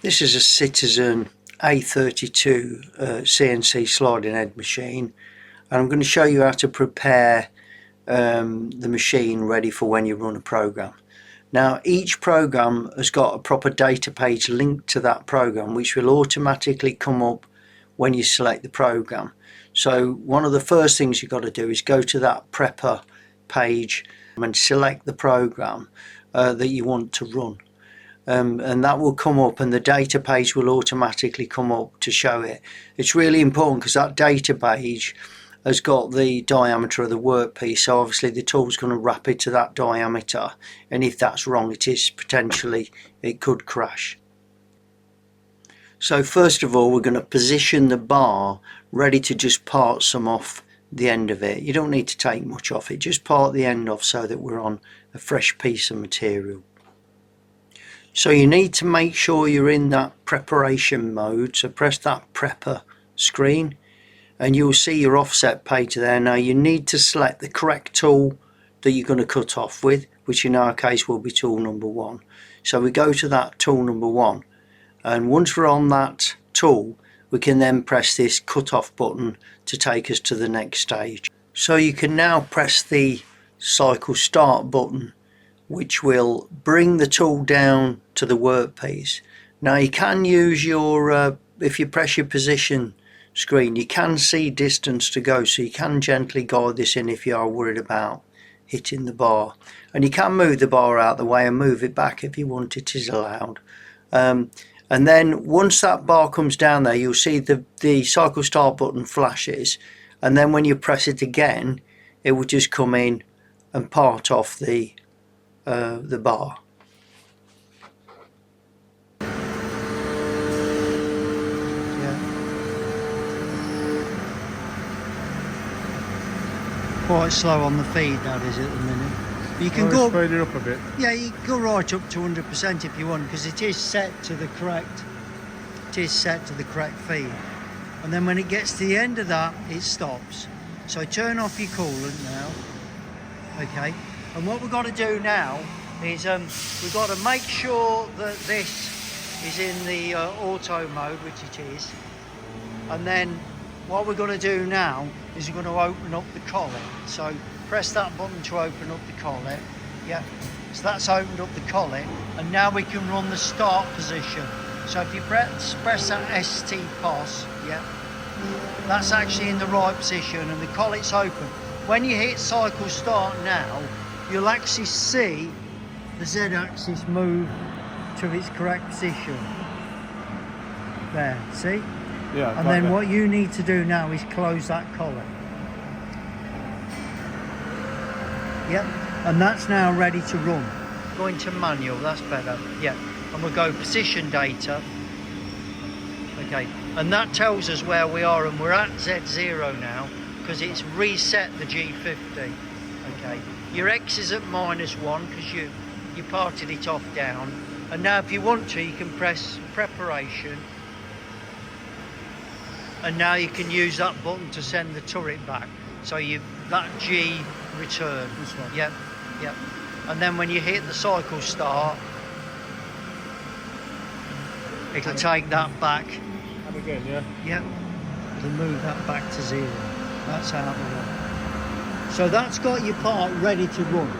This is a Citizen A32 CNC sliding head machine, and I'm going to show you how to prepare the machine ready for when you run a program. Now, each program has got a proper data page linked to that program, which will automatically come up when you select the program. So one of the first things you've got to do is go to that prepper page and select the program that you want to run. And that will come up, and the data page will automatically come up to show it. It's really important because that data page has got the diameter of the workpiece, so obviously the tool's going to wrap it to that diameter, and if that's wrong, it could crash. So first of all, we're going to position the bar ready to just part some off the end of it. You don't need to take much off it, just part the end off so that we're on a fresh piece of material. So you need to make sure you're in that preparation mode, so press that prepper screen and you'll see your offset page there. Now you need to select the correct tool that you're going to cut off with, which in our case will be tool number 1. So we go to that tool number 1, and once we're on that tool we can then press this cut off button to take us to the next stage. So you can now press the cycle start button, which will bring the tool down to the workpiece. Now you can use your, if you press your position screen, you can see distance to go, so you can gently guide this in if you are worried about hitting the bar. And you can move the bar out the way and move it back if you want, it is allowed. And then once that bar comes down there, you'll see the cycle start button flashes, and then when you press it again it will just come in and part off the bar. Quite slow on the feed, that is, at the minute. But you can go speed it up a bit. Yeah, you can go right up to 100% if you want, because it is set to the correct. It is set to the correct feed, and then when it gets to the end of that, it stops. So turn off your coolant now. Okay, and what we've got to do now is we've got to make sure that this is in the auto mode, which it is, and then what we're going to do now is we're going to open up the collet. So press that button to open up the collet. Yeah, so that's opened up the collet, and now we can run the start position. So if you press that ST POS, yeah, that's actually in the right position and the collet's open. When you hit cycle start now, you'll actually see the Z-axis move to its correct position. There, see? Yeah. And then what you need to do now is close that collet. Yep, and that's now ready to run. Go into manual, that's better. Yeah, and we'll go position data. Okay, and that tells us where we are, and we're at Z0 now because it's reset the G50. Okay, your X is at -1 because you parted it off down, and now if you want to, you can press preparation, and now you can use that button to send the turret back. So that G return. This one. Yep, yep. And then when you hit the cycle start, it'll take that back. And again, yeah. Yep. It'll move that back to 0. That's out of the way. So that's got your part ready to run.